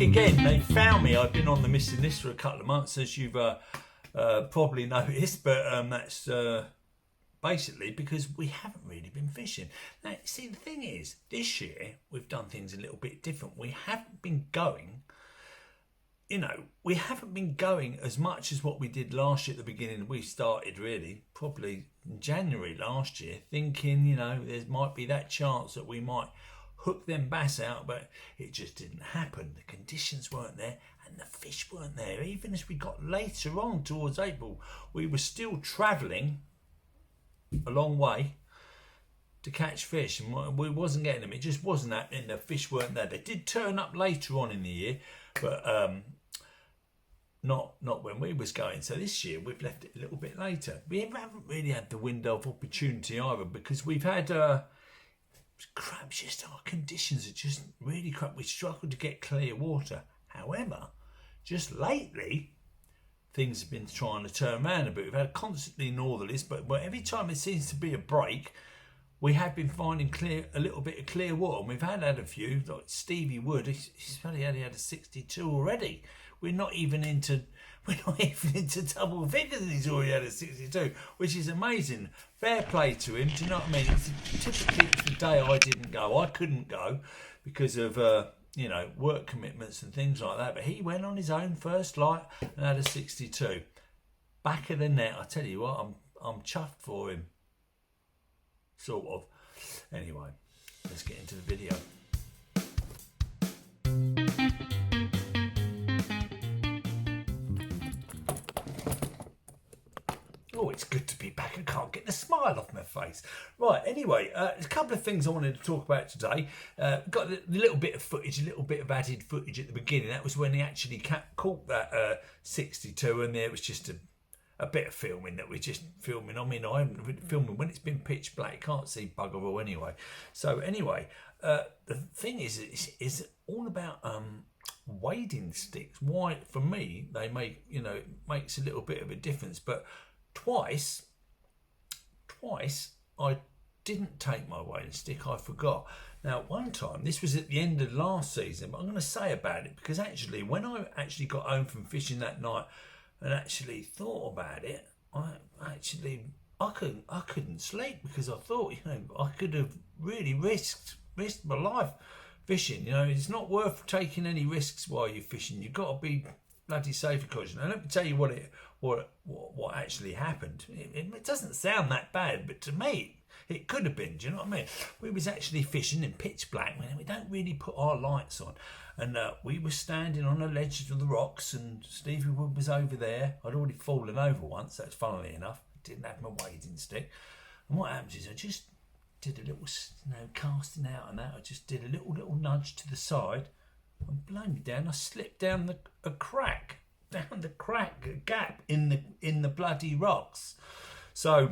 again. They found me. I've been on the missing list for a couple of months, as you've probably noticed, but that's basically because we haven't really been fishing. Now, see, the thing is, this year we've done things a little bit different. We haven't been going, we haven't been going as much as what we did last year at the beginning. We started really probably in January last year thinking, there might be that chance that we might hook them bass out, but it just didn't happen. The conditions weren't there and the fish weren't there. Even as we got later on towards April, we were still travelling a long way to catch fish, and we wasn't getting them. It just wasn't happening. The fish weren't there. They did turn up later on in the year, but not when we was going. So this year we've left it a little bit later. We haven't really had the window of opportunity either, because we've had crap. Just our conditions are just really crap. We struggled to get clear water. However, just lately things have been trying to turn around a bit. We've had constantly northerlies, but every time there seems to be a break, we have been finding a little bit of clear water. And we've had a few, like Stevie Wood. He's only had a 62 already. We're not even into double figures, and he's already had a 62, which is amazing. Fair play to him. Do you know what I mean? Typically, it's the day I didn't go. I couldn't go because of work commitments and things like that. But he went on his own first light and had a 62. Back of the net. I tell you what, I'm chuffed for him. Sort of. Anyway, let's get into the video. Oh, it's good to be back. I can't get the smile off my face. Right, anyway, there's a couple of things I wanted to talk about today. Got a little bit of footage, a little bit of added footage at the beginning. That was when he actually caught that 62, and there was just a bit of filming that we're just filming. I mean, I haven't been filming when it's been pitch black. You can't see bugger all anyway. So anyway, the thing is all about wading sticks. Why, for me, they make, it makes a little bit of a difference. But twice I didn't take my wading stick. I forgot. Now, one time, this was at the end of last season, but I'm going to say about it because actually, when I actually got home from fishing that night and actually thought about it, I couldn't sleep because I thought, I could have really risked my life fishing. It's not worth taking any risks while you're fishing. You've got to be bloody safe and cautious. Now, let me tell you what actually happened. It doesn't sound that bad, but to me, it could have been. Do you know what I mean? We was actually fishing in pitch black. We don't really put our lights on. And we were standing on a ledge of the rocks, and Stevie Wood was over there. I'd already fallen over once, that's funnily enough. Didn't have my wading stick. And what happens is I just did a little, casting out and that. I just did a little nudge to the side, and blow me down. I slipped down a gap in the bloody rocks. So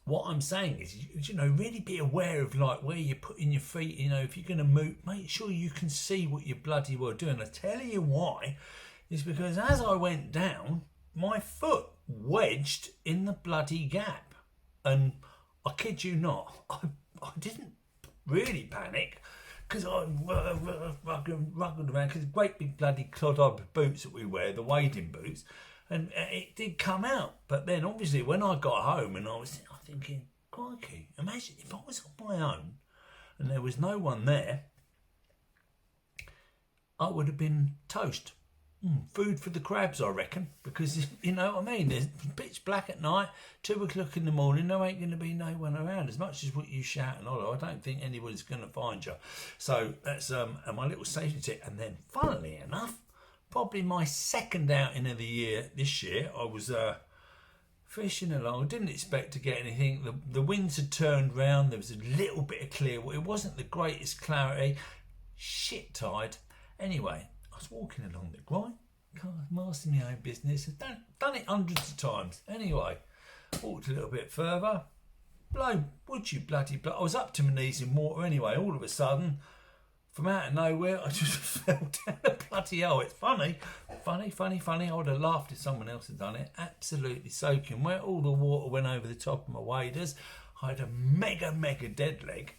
what I'm saying is, really be aware of where you're putting your feet. If you're going to move, make sure you can see what you bloody well doing. I tell you why, is because as I went down, my foot wedged in the bloody gap, and I kid you not, I didn't really panic because I rugged around because great big bloody clod boots that we wear, the wading boots. And it did come out. But then, obviously, when I got home and I was thinking, crikey, imagine if I was on my own and there was no one there, I would have been toast. Food for the crabs, I reckon. Because, you know what I mean? It's pitch black at night, 2 o'clock in the morning, there ain't going to be no one around. As much as what you shout and holler, I don't think anyone's going to find you. So that's my little safety tip. And then, funnily enough, probably my second outing of the year this year, I was fishing along. I didn't expect to get anything. The winds had turned round. There was a little bit of clear water. It wasn't the greatest clarity. Shit tide. Anyway, I was walking along the grind. Mastering my own business. I've done it hundreds of times. Anyway, walked a little bit further. Would you bloody blow. I was up to my knees in water anyway. All of a sudden, from out of nowhere, I just fell down the bloody hole. It's funny. I would have laughed if someone else had done it. Absolutely soaking wet. All the water went over the top of my waders. I had a mega dead leg.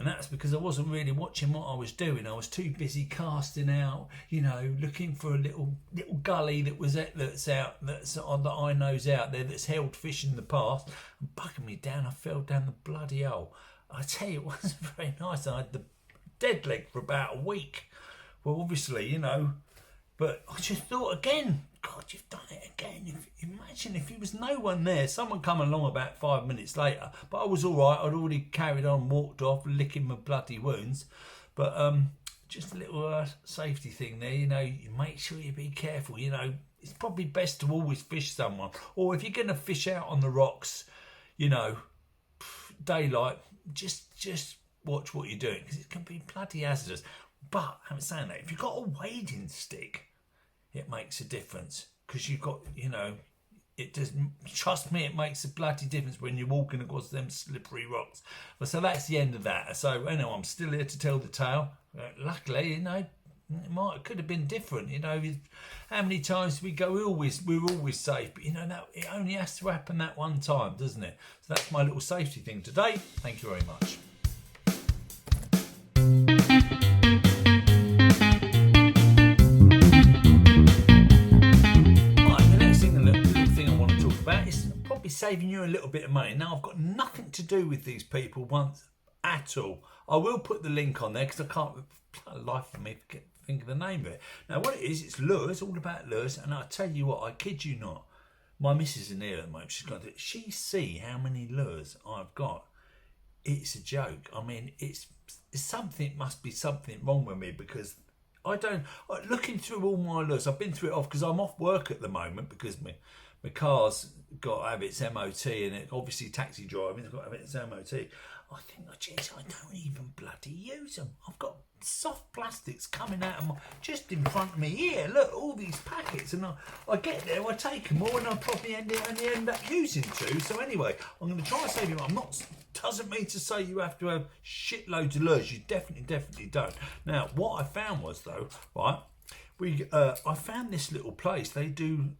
And that's because I wasn't really watching what I was doing. I was too busy casting out, looking for a little gully that's on that I know's out there that's held fish in the past, and bugging me down. I fell down the bloody hole. I tell you, it wasn't very nice. I had the dead leg for about a week. Well, obviously, but I just thought again, God, you've done it again. Imagine if there was no one there. Someone come along about 5 minutes later, but I was all right. I'd already carried on, walked off, licking my bloody wounds. But just a little safety thing there. You make sure you be careful. It's probably best to always fish someone. Or if you're going to fish out on the rocks, daylight, just watch what you're doing, because it can be bloody hazardous. But I'm saying that if you've got a wading stick, it makes a difference, because you've got, it does. Trust me, it makes a bloody difference when you're walking across them slippery rocks. But so that's the end of that. So anyway, I'm still here to tell the tale. Luckily, it could have been different. How many times we go, we're always safe. But that it only has to happen that one time, doesn't it? So that's my little safety thing today. Thank you very much. Saving you a little bit of money. Now, I've got nothing to do with these people once at all. I will put the link on there because I can't, for the life of me, think of the name of it. Now, what it is, it's lures, all about lures. And I'll tell you what, I kid you not, my missus in here at the moment, she see how many lures I've got. It's a joke. I mean, it's something, must be something wrong with me, because looking through all my lures, I've been through it off because I'm off work at the moment, because my car's got to have its MOT, and it obviously taxi driving's got to have its MOT. I think, geez, I don't even bloody use them. I've got soft plastics coming out of just in front of me here. Look, all these packets, and I get there, I take them all, and I probably only end up using 2. So anyway, I'm going to try and save you. Doesn't mean to say you have to have shitloads of lures. You definitely don't. Now, what I found was, though, right, I found this little place. They do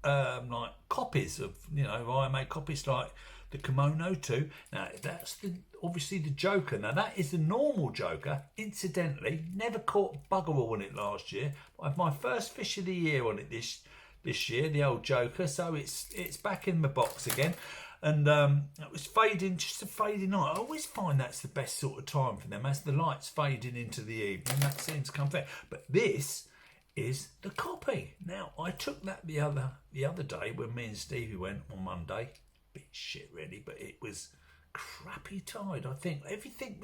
like copies of, I make copies like the Kimono 2. Now, that's obviously the Joker. Now, that is the normal Joker. Incidentally, never caught bugger all on it last year. I had my first fish of the year on it this year, the old Joker. So it's back in the box again. And it was just a fading night. I always find that's the best sort of time for them, as the light's fading into the evening. That seems to come fair. But this is the copy. Now, I took that the other day when me and Stevie went on Monday. Bit shit really, but it was crappy tide. I think everything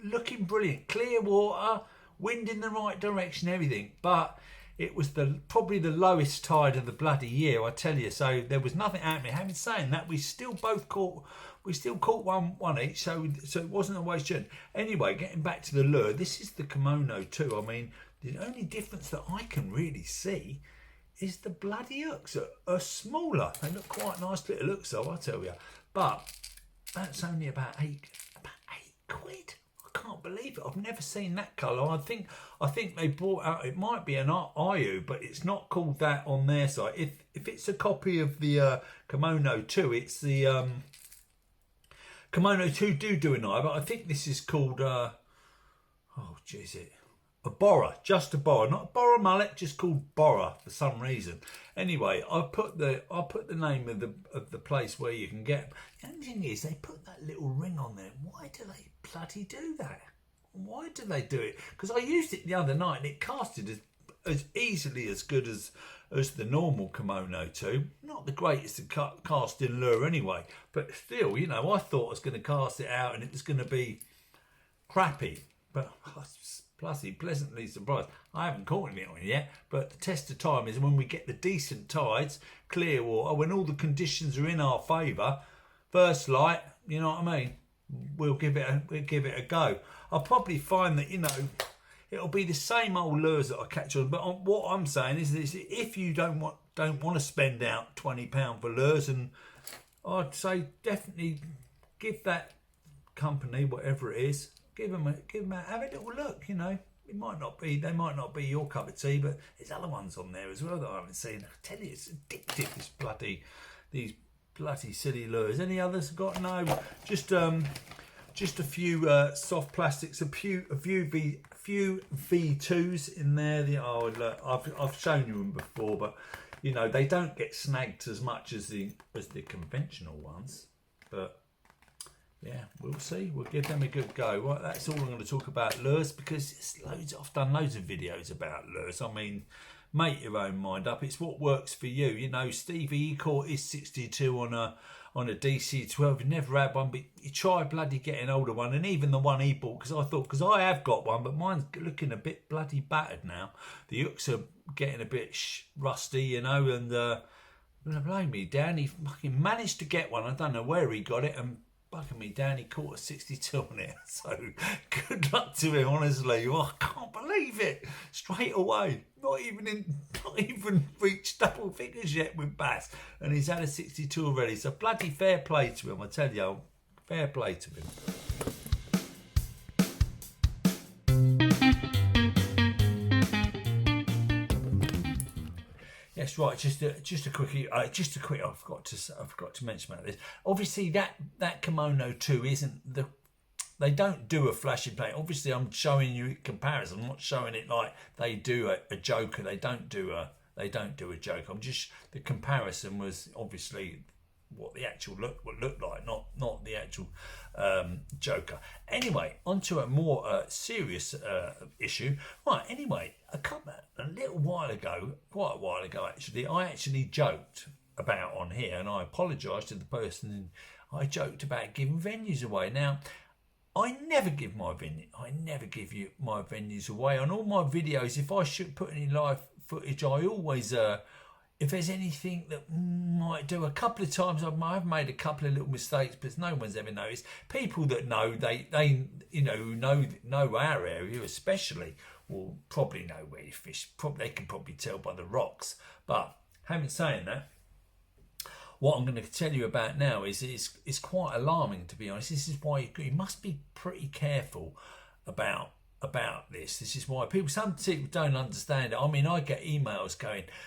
looking brilliant, clear water, wind in the right direction, everything. But it was probably the lowest tide of the bloody year, I tell you. So there was nothing happening. Having saying that, we still caught one each, so it wasn't a waste journey. Anyway, getting back to the lure, this is the Kimono 2. I mean, the only difference that I can really see is the bloody hooks are smaller. They look quite nice little hooks, though, I tell you. But that's only about eight quid. I can't believe it. I've never seen that colour. I think they brought out, it might be an Ayu, but it's not called that on their site. If it's a copy of the Kimono 2, it's the Kimono 2 do an Ayu, but I think this is called a Bora, just a Bora, not a Bora mullet, just called Bora for some reason. Anyway, I put the name of the place where you can get them. The only thing is, they put that little ring on there. Why do they bloody do that? Why do they do it? Because I used it the other night and it casted as easily as good as the normal Kimono 2. Not the greatest casting lure anyway, but still, I thought I was going to cast it out and it was going to be crappy. But pleasantly surprised. I haven't caught any on yet, but the test of time is when we get the decent tides, clear water, when all the conditions are in our favour, first light, you know what I mean? We'll give it a go. I'll probably find that, it'll be the same old lures that I catch on. But what I'm saying is this: if you don't want to spend out £20 for lures, and I'd say definitely give that company, whatever it is, give them have a little look. They might not be your cup of tea, but there's other ones on there as well that I haven't seen. I tell you, it's addictive. These bloody silly lures. Any others got? No, just a few soft plastics, a few V2s in there. I've shown you them before, but you know they don't get snagged as much as the conventional ones. But yeah, we'll see. We'll give them a good go. Right, that's all I'm going to talk about lures, because I've done loads of videos about lures. I mean, make your own mind up. It's what works for you. You know, Stevie, he caught his 62 on a DC12. He never had one, but you try bloody getting an older one. And even the one he bought, because I have got one, but mine's looking a bit bloody battered now. The hooks are getting a bit rusty, you know, and blame me, Dan, he fucking managed to get one. I don't know where he got it, and bugging me down, he caught a 62 on it. So good luck to him, honestly. Oh, I can't believe it. Straight away. Not even reached double figures yet with bass. And he's had a 62 already. So bloody fair play to him, I tell you. Fair play to him. Yes, right. Just a quickie. I forgot to mention about this. Obviously, that Kimono 2 isn't the. They don't do a flashing plate. Obviously, I'm showing you comparison. I'm not showing it like they do a Joker. They don't do a Joker. The comparison was obviously what the actual look looked like, not the actual Joker. Anyway, onto a more serious issue. Right. Anyway, quite a while ago actually, I actually joked about on here, and I apologise to the person. I joked about giving venues away. Now, I never give my venues away on all my videos. If I should put any live footage, I always if there's anything that might do. A couple of times I've made a couple of little mistakes, but no one's ever noticed. People that know, they know our area especially, will probably know where you fish. They can probably tell by the rocks. But having saying that, what I'm going to tell you about now is quite alarming, to be honest. This is why you must be pretty careful about this. This is why some people don't understand it. I mean, I get emails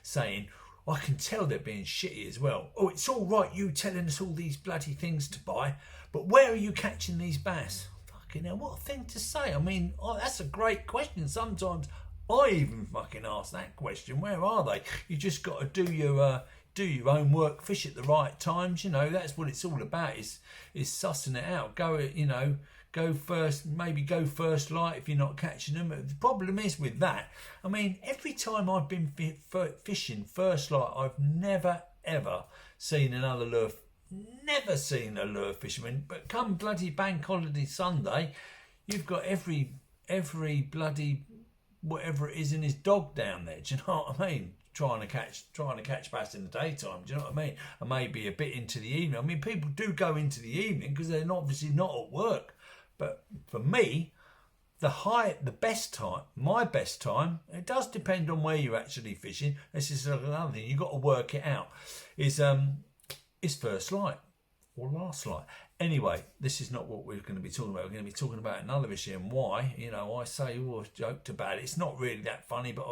saying, I can tell they're being shitty as well. Oh, it's all right, you telling us all these bloody things to buy, but where are you catching these bass? Fucking hell, what a thing to say. I mean, that's a great question. Sometimes I even fucking ask that question. Where are they? You just got to do your own work, fish at the right times. You know, that's what it's all about, is sussing it out. Go first light if you're not catching them. The problem is with that, I mean, every time I've been fishing first light, I've never ever seen another lure. Never seen a lure fisherman. But come bloody Bank Holiday Sunday, you've got every bloody whatever it is in his dog down there. Do you know what I mean? Trying to catch bass in the daytime. Do you know what I mean? And maybe a bit into the evening. I mean, people do go into the evening because they're obviously not at work. But for me, my best time, it does depend on where you're actually fishing. This is another thing, you've got to work it out, is first light or last light. Anyway, this is not what we're going to be talking about. We're going to be talking about another issue, and why, I say, I've joked about it. It's not really that funny, but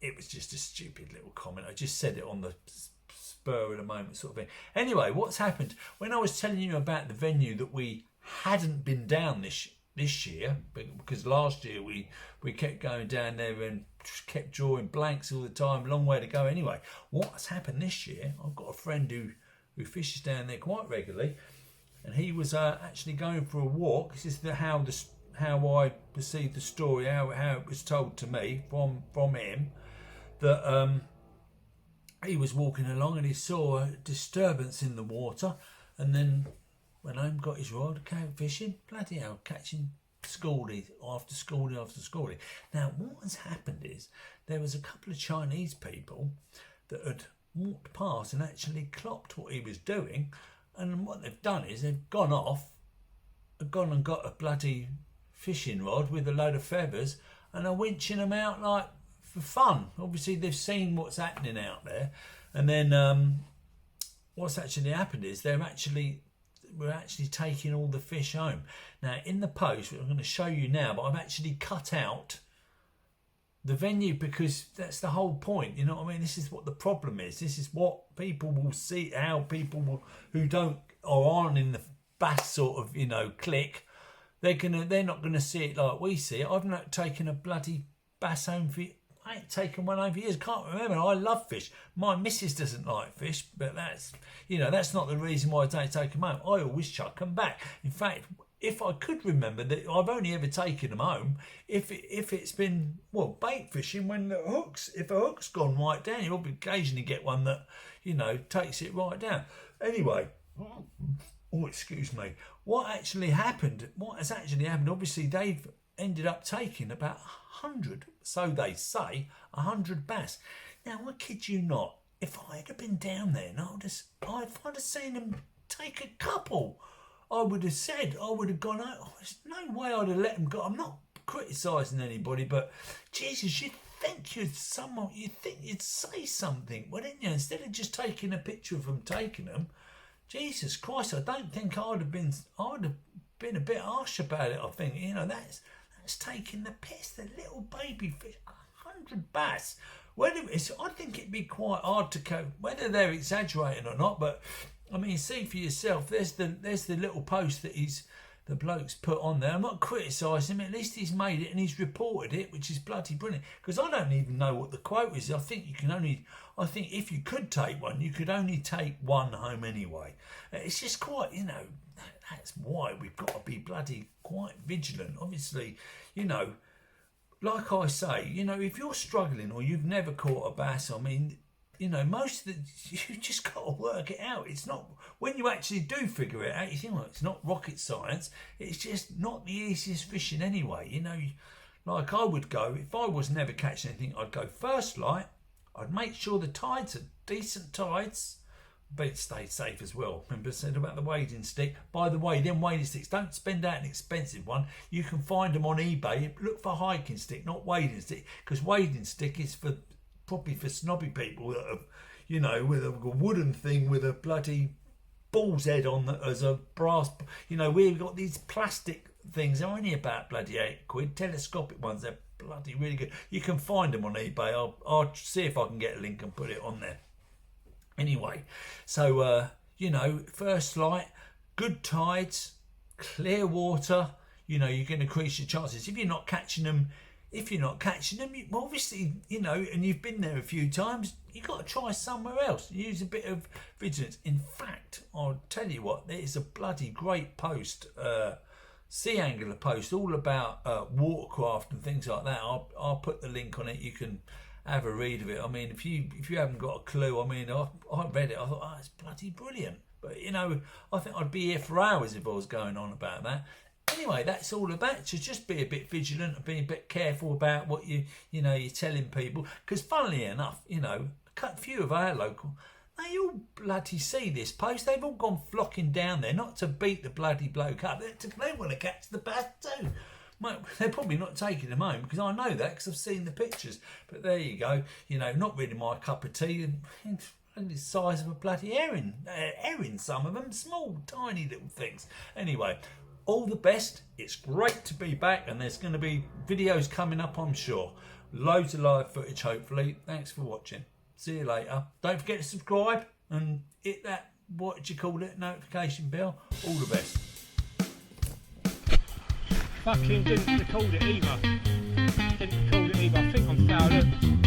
it was just a stupid little comment. I just said it on the spur of the moment sort of thing. Anyway, what's happened? When I was telling you about the venue that we hadn't been down this year, because last year we kept going down there and kept drawing blanks all the time, long way to go. Anyway, what's happened this year, I've got a friend who fishes down there quite regularly, and he was actually going for a walk. This is how I perceived the story, how it was told to me from him, that he was walking along and he saw a disturbance in the water, and then went home, got his rod, came fishing, bloody hell, catching scaldy after scaldy after scaldy. Now, what has happened is there was a couple of Chinese people that had walked past and actually clocked what he was doing, and what they've done is they've gone and got a bloody fishing rod with a load of feathers and are winching them out like for fun. Obviously, they've seen what's happening out there, and then what's actually happened is we're actually taking all the fish home. Now, in the post, which I'm going to show you now, but I've actually cut out the venue, because that's the whole point. You know what I mean? This is what the problem is. This is what people will see. How people will, who don't or aren't in the bass sort of, you know, clique, they're not gonna see it like we see it. I've not taken a bloody bass home for. I ain't taken one home for years. Can't remember. I love fish. My missus doesn't like fish, but that's, you know, that's not the reason why I don't take them home. I always chuck them back. In fact, if I could remember, that I've only ever taken them home if it's been, well, bait fishing, when the hooks, if a hook's gone right down, you'll occasionally get one that, you know, takes it right down. Anyway, oh, excuse me. What has actually happened, obviously they've ended up taking about 100, so they say, 100 bass. Now, I kid you not, if I had been down there and if I'd have seen them take a couple, I would have gone out. Oh, there's no way I'd have let them go. I'm not criticising anybody, but Jesus, you'd think you'd say something, wouldn't you? Instead of just taking a picture of them taking them. Jesus Christ, I don't think I'd have been a bit harsh about it. I think, you know, that's taking the piss. The little baby fish, 100 bass. I think it'd be quite hard to cope, whether they're exaggerating or not. But I mean, see for yourself. There's the little post that the bloke's put on there. I'm not criticising him. At least he's made it and he's reported it, which is bloody brilliant. Because I don't even know what the quote is. I think if you could take one, you could only take one home anyway. It's just quite, you know. That's why we've got to be bloody quite vigilant. Obviously, you know, like I say, you know, if you're struggling or you've never caught a bass, I mean, you know, you just got to work it out. It's not, when you actually do figure it out, you think, well, it's not rocket science. It's just not the easiest fishing anyway. You know, like I would go, if I was never catching anything, I'd go first light. I'd make sure the tides are decent tides. But stay safe as well. Remember I said about the wading stick. By the way, them wading sticks, don't spend out an expensive one. You can find them on eBay. Look for hiking stick, not wading stick, because wading stick is probably for snobby people that have, you know, with a wooden thing with a bloody bull's head on as a brass. You know, we've got these plastic things. They're only about bloody £8. Telescopic ones. They're bloody really good. You can find them on eBay. I'll see if I can get a link and put it on there. Anyway, so, you know, first light, good tides, clear water, you know, you're going to increase your chances. If you're not catching them, well, obviously, you know, and you've been there a few times, you've got to try somewhere else. Use a bit of vigilance. In fact, I'll tell you what, there's a bloody great post, Sea Angler post, all about watercraft and things like that. I'll put the link on it. You can have a read of it. I mean, if you haven't got a clue, I mean, I read it. I thought, oh, it's bloody brilliant. But you know, I think I'd be here for hours if I was going on about that. Anyway, that's all about it. So just be a bit vigilant and be a bit careful about what you're telling people. Because funnily enough, you know, a few of our local, they all bloody see this post. They've all gone flocking down there, not to beat the bloody bloke up. They want to catch the bass too. They're probably not taking them home, because I know that, because I've seen the pictures. But there you go. You know, not really my cup of tea. And the size of a bloody herring. Some of them. Small, tiny little things. Anyway, all the best. It's great to be back. And there's going to be videos coming up, I'm sure. Loads of live footage, hopefully. Thanks for watching. See you later. Don't forget to subscribe and hit that, notification bell. All the best. Fucking didn't record it either. I think I'm fouled up.